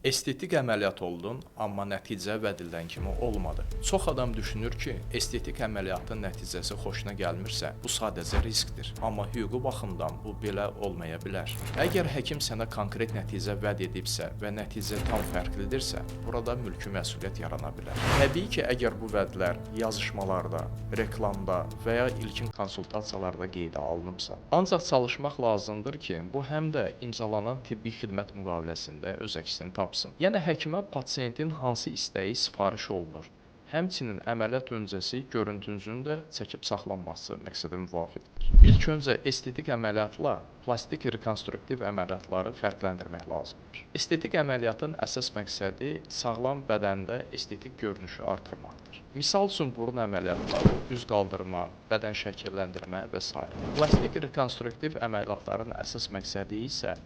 Estetik əməliyyat oldun, amma nəticə vəd edilən kimi olmadı. Çox adam düşünür ki, estetik əməliyyatın nəticəsi xoşuna gəlmirsə, bu sadəcə riskdir. Amma hüquqi baxımdan bu belə olmaya bilər. Əgər həkim sənə konkret nəticə vəd edibsə və nəticə tam fərqlidirsə, burada mülki məsuliyyət yarana bilər. Təbii ki, əgər bu vədlər yazışmalarda, reklamda və ya ilkin konsultasiyalarda qeydə alınıbsa, ancaq çalışmaq lazımdır ki, bu həm də imzalanan tibbi xidmət müqaviləsində öz əksini tapsın. Yəni həkimə pasientin hansı istəyi sifariş olunur. Həmçinin əməliyyat öncəsi görüntünüzün də çəkib saxlanması məqsədə müvafiqdir. İlk öncə estetik əməliyyatla plastik rekonstruktiv əməliyyatları fərqləndirmək lazımdır. Estetik əməliyyatın əsas məqsədi sağlam bədəndə estetik görünüşü artırmaqdır. Misal üçün burun əməliyyatları, üz qaldırma, bədən şəkilləndirmə və s. Plastik rekonstruktiv əməliyyatların əsas məqsədi isə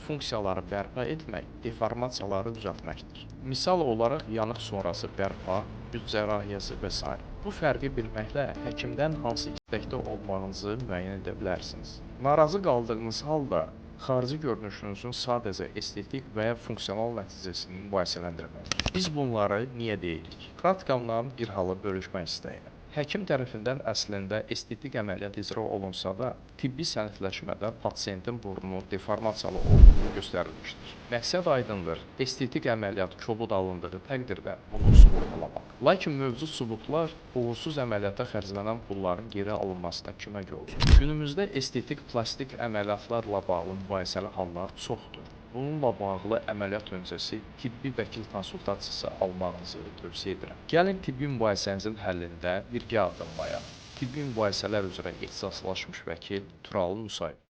funksiyaları bərpa etmək, deformasiyaları düzəltməkdir. Misal olaraq yanıq sonrası bərpa, üz cərrahiyyəsi və s. Bu fərqi bilməklə həkimdən hansı istəkdə olmağınızı müəyyən edə bilərsiniz. Narazı qaldığınız halda xarici görünüşünüzün sadəcə estetik və ya funksional nəticəsini müqayisələndirməliyik. Biz bunları niyə deyirik? Praktikamdan bir halı bölüşmək istəyirəm. Həkim tərəfindən əslində estetik əməliyyat icra olunsa da, tibbi sənədləşmədə pasientin burnu deformasiyalı olduğu göstərilmişdir. Məqsəd aydındır, estetik əməliyyat kobud alındığı təqdirdə bunu sübutlamaq. Lakin mövcud sübutlar uğursuz əməliyyata xərclənən pulların geri alınmasına kömək olur. Günümüzdə estetik plastik əməliyyatlarla bağlı mübahisəli hallar çoxdur. Bununla bağlı əməliyyat öncəsi tibbi vəkil konsultasiyası almağınızı tövsiyə edirəm. Gəlin tibbi mübahisənizin həllində birgə addımlayaq. Tibbi mübahisələr üzrə ixtisaslaşmış vəkil Turalı Musayev.